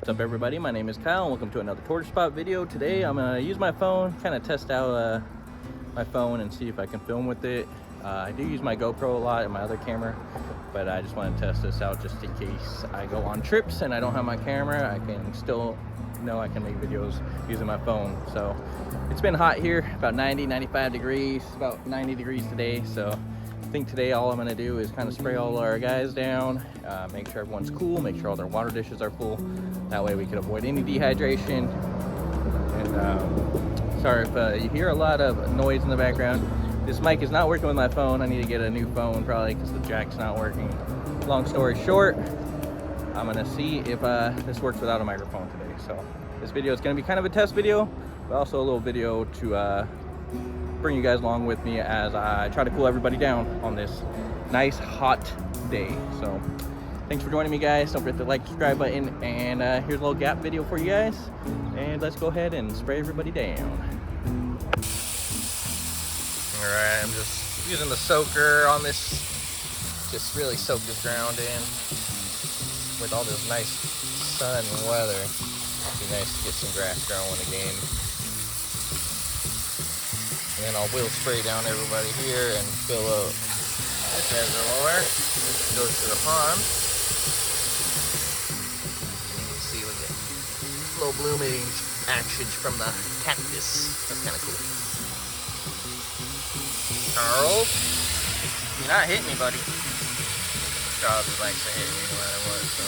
What's up, everybody? My name is Kyle and welcome to another Tortoise-Spot video. Today I'm gonna use my phone, kind of test out my phone and see if I can film with it. I do use my GoPro a lot and my other camera, but I just want to test this out just in case I go on trips and I don't have my camera. I can still know I can make videos using my phone. So it's been hot here, about 95 degrees, about 90 degrees today. So I think today all I'm going to do is kind of spray all our guys down, make sure everyone's cool, make sure all their water dishes are full. That way we can avoid any dehydration. And sorry if you hear a lot of noise in the background. This mic is not working with my phone. I need to get a new phone probably because the jack's not working. Long story short, I'm going to see if this works without a microphone today. So this video is going to be kind of a test video, but also a little video to bring you guys along with me as I try to cool everybody down on this nice hot day. So thanks for joining me, guys. Don't forget the like, subscribe button, and here's a little gap video for you guys. And let's go ahead and spray everybody down. All right, I'm just using the soaker on this, just really soak this ground in with all this nice sun and weather. It'd be nice to get some grass growing again. And then I'll wheel spray down everybody here and fill up this reservoir. Goes to the pond. You can see we get slow blooming action from the cactus. That's kind of cool. Charles, you're not hitting me, buddy. Charles likes to hit me no matter what, so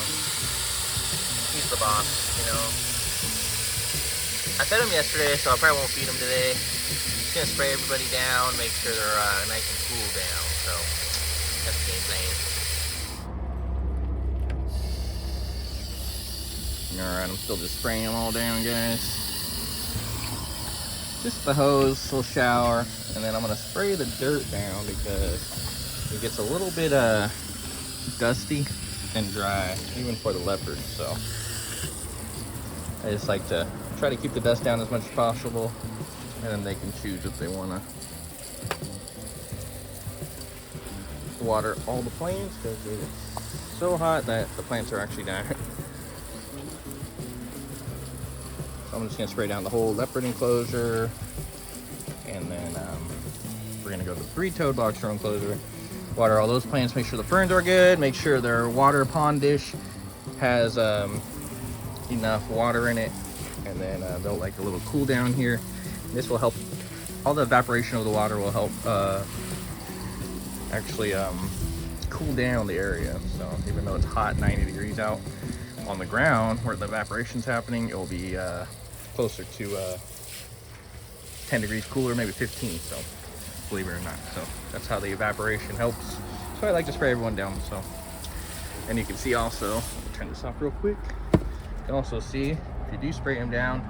he's the boss, you know. I fed him yesterday, so I probably won't feed him today. Just gonna spray everybody down, make sure they're nice and cool down. So that's the game plan. All right, I'm still just spraying them all down, guys. Just the hose, little shower, and then I'm gonna spray the dirt down because it gets a little bit dusty and dry, even for the leopards. So I just like to try to keep the dust down as much as possible, and then they can choose if they want to water all the plants because it's so hot that the plants are actually dying. So I'm just gonna spray down the whole leopard enclosure, and then we're gonna go to the 3-toed boxer enclosure, water all those plants, make sure the ferns are good, make sure their water pond dish has enough water in it, and then they'll like a little cool down here. This will help, all the evaporation of the water will help actually cool down the area. So even though it's hot, 90 degrees out on the ground where the evaporation's happening, it will be closer to 10 degrees cooler, maybe 15, so believe it or not. So that's how the evaporation helps. So I like to spray everyone down. So, and you can see also, turn this off real quick, you can also see if you do spray them down,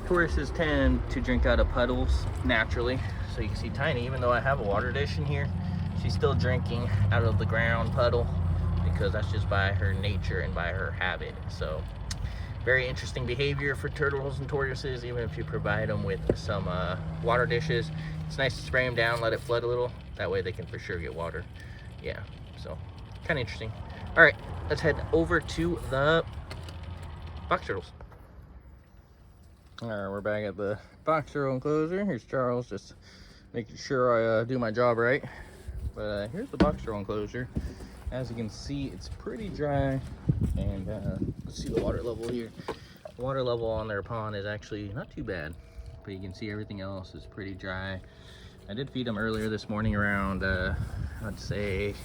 tortoises tend to drink out of puddles naturally. So you can see Tiny, even though I have a water dish in here, she's still drinking out of the ground puddle because that's just by her nature and by her habit. So very interesting behavior for turtles and tortoises, even if you provide them with some water dishes. It's nice to spray them down, let it flood a little. That way they can for sure get water. Yeah, so kind of interesting. All right, let's head over to the box turtles. All right, we're back at the box turtle enclosure. Here's Charles, just making sure I do my job right. But here's the box turtle enclosure. As you can see, it's pretty dry, and let's see the water level here. The water level on their pond is actually not too bad, but you can see everything else is pretty dry. I did feed them earlier this morning around, I'd say,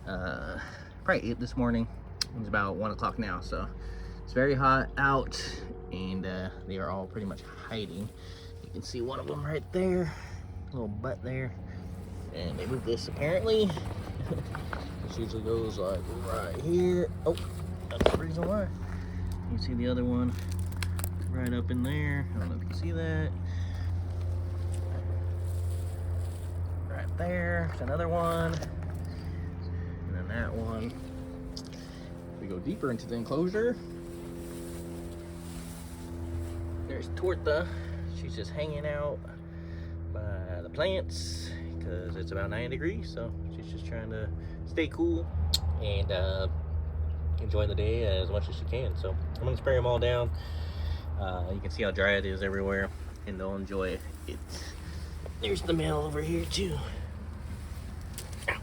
probably 8 this morning. It's about 1 o'clock now, so it's very hot out, and they are all pretty much hiding. You can see one of them right there, little butt there, and they moved this apparently. This usually goes like right here. Oh, that's the reason why. You see the other one right up in there. I don't know if you can see that. Right there, there's another one. And then that one. We go deeper into the enclosure. There's Torta. She's just hanging out by the plants because it's about 9 degrees, so she's just trying to stay cool. And enjoy the day as much as you can. So I'm gonna spray them all down. You can see how dry it is everywhere, and they'll enjoy it. There's the male over here too. I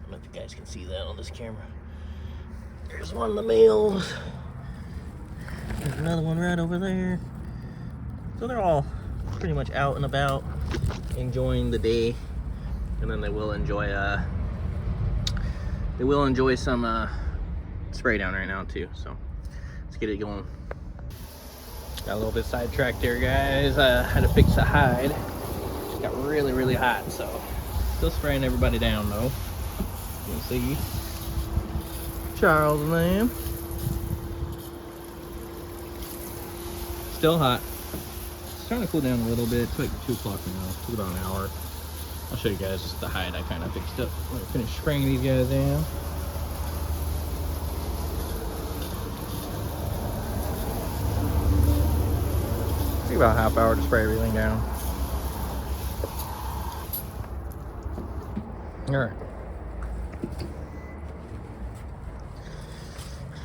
don't know if you guys can see that on this camera. There's one of the males. There's another one right over there. So they're all pretty much out and about, enjoying the day, and then they will enjoy some spray down right now too. So let's get it going. Got a little bit sidetracked there, guys. Had to fix the hide. It got really, really hot, so still spraying everybody down though. You can see Charles and them. Still hot. It's starting to cool down a little bit. It's like 2 o'clock now. It took about an hour. I'll show you guys just the hide I kind of fixed up. I'm gonna finish spraying these guys down. Take about a half hour to spray everything down. Alright.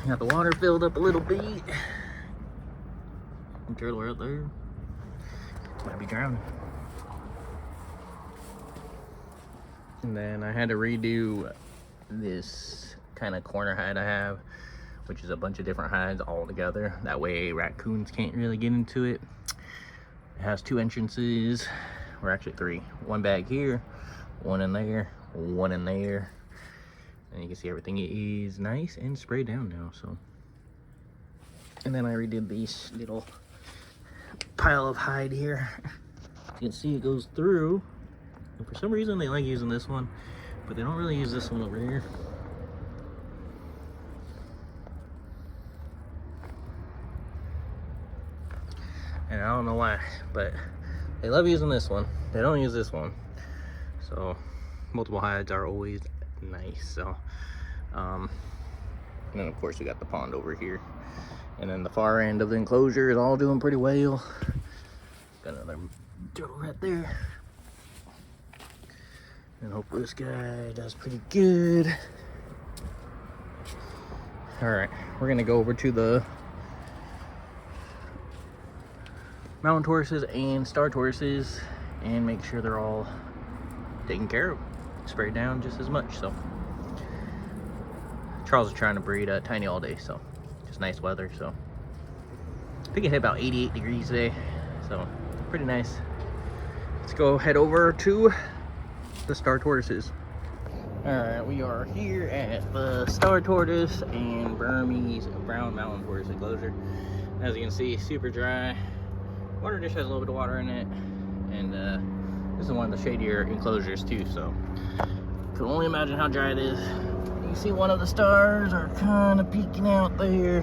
Got the water filled up a little bit. Turtle right there. Might be drowning. And then I had to redo this kind of corner hide I have, which is a bunch of different hides all together. That way raccoons can't really get into it. It has 2 entrances, or actually 3. One back here, one in there, one in there. And you can see everything is nice and sprayed down now. So, and then I redid these little pile of hide here. You can see it goes through, and for some reason they like using this one, but they don't really use this one over here. And I don't know why, but they love using this one. They don't use this one. So multiple hides are always nice. So and then of course we got the pond over here. And then the far end of the enclosure is all doing pretty well. Got another turtle right there. And hopefully this guy does pretty good. Alright, we're gonna go over to the mountain tortoises and star tortoises and make sure they're all taken care of. Sprayed down just as much. So Charles is trying to breed tiny all day, so just nice weather. So I think it hit about 88 degrees today, so pretty nice. Let's go head over to the star tortoises. All right, we are here at the star tortoise and Burmese brown mountain tortoise enclosure. As you can see, super dry. Water dish has a little bit of water in it, and this is one of the shadier enclosures too, so you can only imagine how dry it is. You can see one of the stars are kind of peeking out there,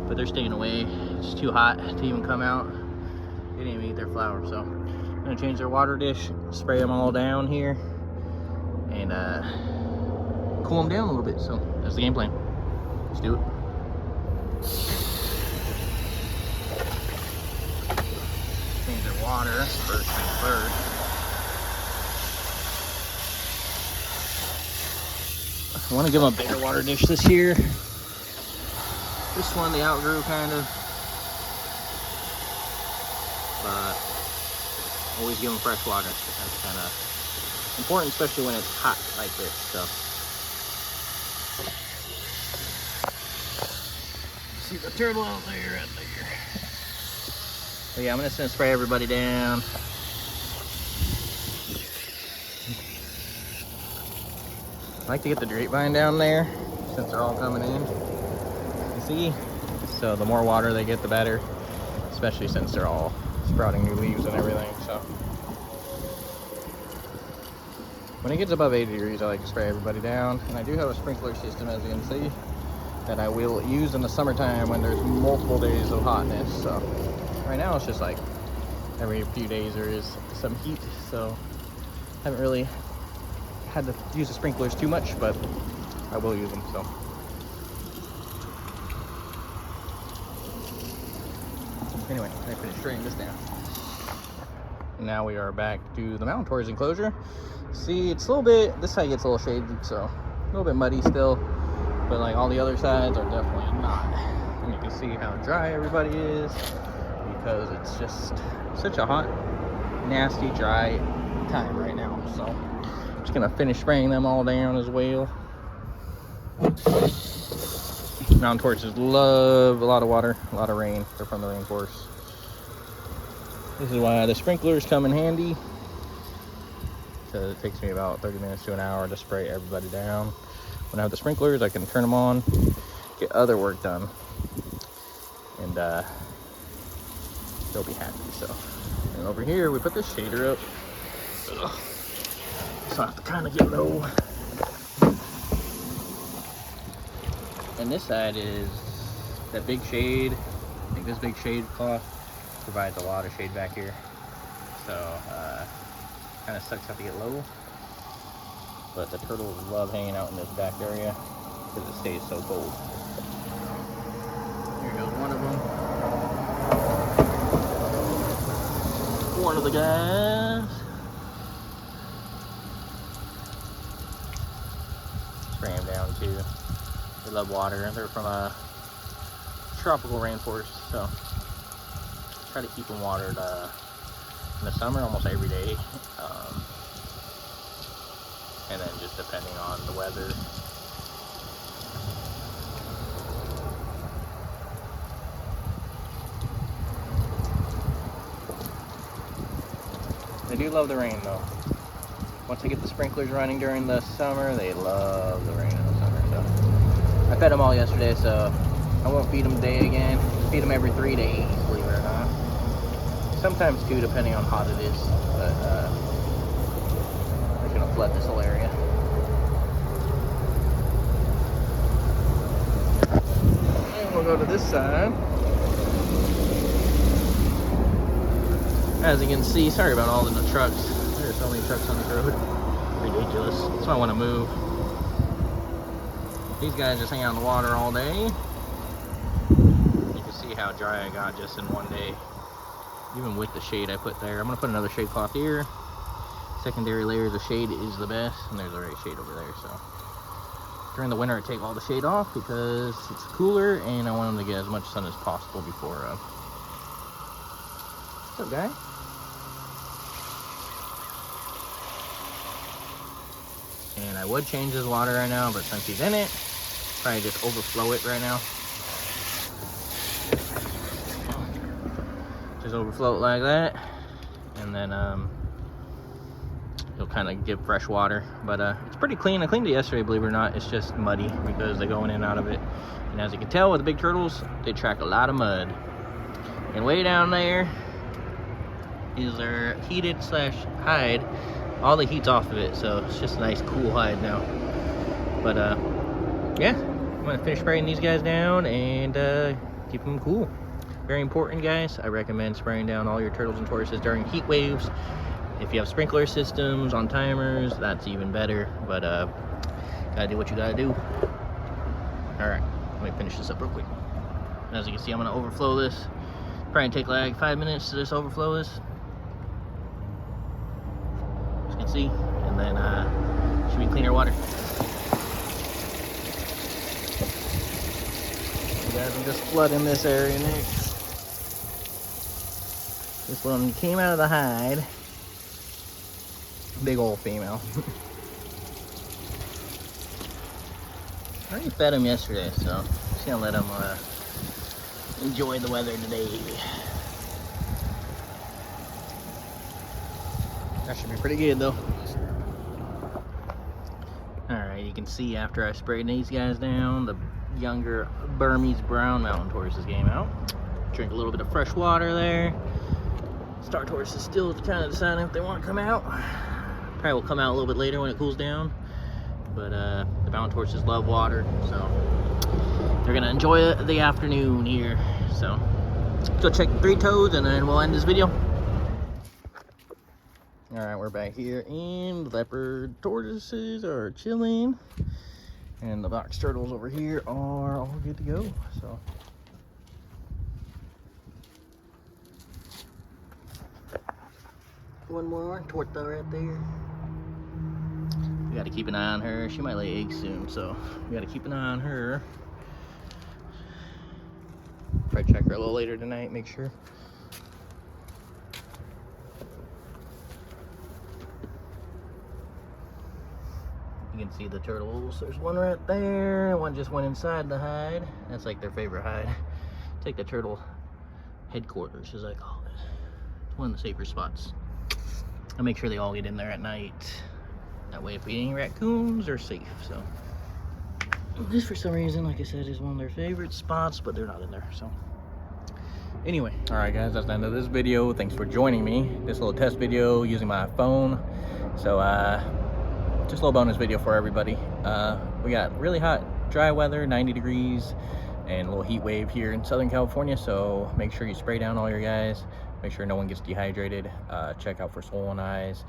but they're staying away. It's too hot to even come out. They didn't even eat their flowers, so I'm gonna change their water dish, spray them all down here, and cool them down a little bit. So that's the game plan. Let's do it. Change their water first things first. I want to give them a bigger water dish this year. This one they outgrew kind of, but always give them fresh water. That's kind of important, especially when it's hot like this. So see the turtle out there, right there. So yeah, I'm just gonna spray everybody down. I like to get the grapevine down there since they're all coming in. You see? So the more water they get, the better, especially since they're all sprouting new leaves and everything. So when it gets above 80 degrees, I like to spray everybody down. And I do have a sprinkler system, as you can see, that I will use in the summertime when there's multiple days of hotness. So right now it's just like every few days there is some heat, so I haven't really had to use the sprinklers too much, but I will use them. So anyway, I finished spraying this down. Now we are back to the mountain tortoise enclosure. See, it's a little bit, this side gets a little shaded, so a little bit muddy still. but like all the other sides are definitely not. And you can see how dry everybody is because it's just such a hot, nasty, dry time right now. So I'm just gonna finish spraying them all down as well. Mountain tortoises love a lot of water, a lot of rain. They're from the rainforest. This is why the sprinklers come in handy, because it takes me about 30 minutes to an hour to spray everybody down. When I have the sprinklers, I can turn them on, get other work done, and they'll be happy. So, and over here we put this shader up. Ugh. So I have to kind of get low. And this side is that big shade. I think this big shade cloth provides a lot of shade back here. So kind of sucks have to get low. But the turtles love hanging out in this back area because it stays so cold. Here goes one of them. One of the guys. Spray him down too. They love water. They're from a tropical rainforest, so try to keep them watered in the summer almost every day, and then just depending on the weather. They do love the rain though. Once they get the sprinklers running during the summer, they love the rain in the summer. So I fed them all yesterday, so I won't feed them today again. Feed them every 3 days, believe it or not. Sometimes 2, depending on how hot it is. But I'm just gonna flood this whole area. And we'll go to this side. As you can see, sorry about all the trucks. There's so many trucks on the road. Ridiculous. That's why I want to move. These guys just hang out in the water all day. You can see how dry I got just in one day. Even with the shade I put there. I'm going to put another shade cloth here. Secondary layers of shade is the best. And there's already shade over there. So during the winter I take all the shade off because it's cooler and I want them to get as much sun as possible before. What's up, guy? And I would change his water right now, but since he's in it, probably just overflow it right now. Just overflow it like that, and then you'll kind of give fresh water. But it's pretty clean. I cleaned it yesterday, believe it or not. It's just muddy because they're going in and out of it. And as you can tell with the big turtles, they track a lot of mud. And way down there is their heated slash hide. All the heat's off of it, so it's just a nice cool hide now. But yeah, I'm gonna finish spraying these guys down and keep them cool. Very important, guys. I recommend spraying down all your turtles and tortoises during heat waves. If you have sprinkler systems on timers, that's even better. But gotta do what you gotta do. All right, let me finish this up real quick. As you can see, I'm gonna overflow this. Probably take like 5 minutes to just overflow this. See, and then should be cleaner water. You guys, I'm just flooding this area next. This one came out of the hide. Big old female. I already fed him yesterday, so I'm just gonna let him enjoy the weather today. That should be pretty good though. Alright, you can see after I sprayed these guys down, the younger Burmese brown mountain tortoises came out. Drink a little bit of fresh water there. Star tortoises still kind of deciding if they want to come out. Probably will come out a little bit later when it cools down. But the mountain tortoises love water, so they're gonna enjoy the afternoon here. So go check the 3 toes and then we'll end this video. Alright, we're back here, and the leopard tortoises are chilling, and the box turtles over here are all good to go. So one more tortoise right there. we got to keep an eye on her. She might lay eggs soon, so we got to keep an eye on her. Probably check her a little later tonight, make sure. You can see the turtles. There's one right there. One just went inside the hide. That's like their favorite hide. It's like the turtle headquarters, as I call it. It's one of the safer spots. I make sure they all get in there at night. That way, if we get any raccoons, they're safe. So this, for some reason, like I said, is one of their favorite spots, but they're not in there. So anyway, all right, guys, that's the end of this video. Thanks for joining me. This little test video using my phone. So just a little bonus video for everybody. We got really hot, dry weather, 90 degrees, and a little heat wave here in Southern California. So make sure you spray down all your guys. Make sure no one gets dehydrated. Check out for swollen eyes,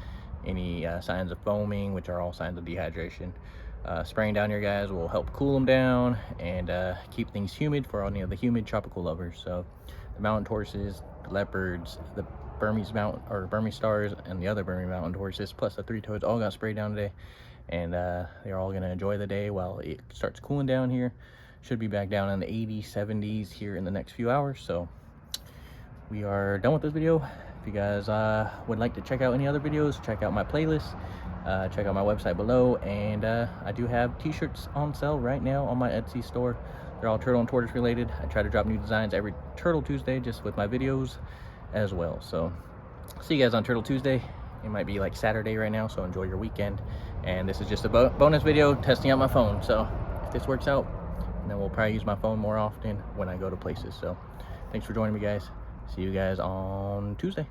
any signs of foaming, which are all signs of dehydration. Spraying down your guys will help cool them down and keep things humid for any of the humid tropical lovers. So the mountain tortoises, the leopards, the Burmese stars, and the other Burmese mountain tortoises, plus the three toads, all got sprayed down today, and they're all gonna enjoy the day while it starts cooling down here. Should be back down in the 80s, 70s here in the next few hours. So we are done with this video. If you guys would like to check out any other videos, check out my playlist, check out my website below, and I do have t-shirts on sale right now on my Etsy store. They're all turtle and tortoise related. I try to drop new designs every Turtle Tuesday just with my videos as well. So see you guys on Turtle Tuesday. It might be like Saturday right now, so enjoy your weekend. And this is just a bonus video testing out my phone. So if this works out, then we'll probably use my phone more often when I go to places. So thanks for joining me, guys. See you guys on Tuesday.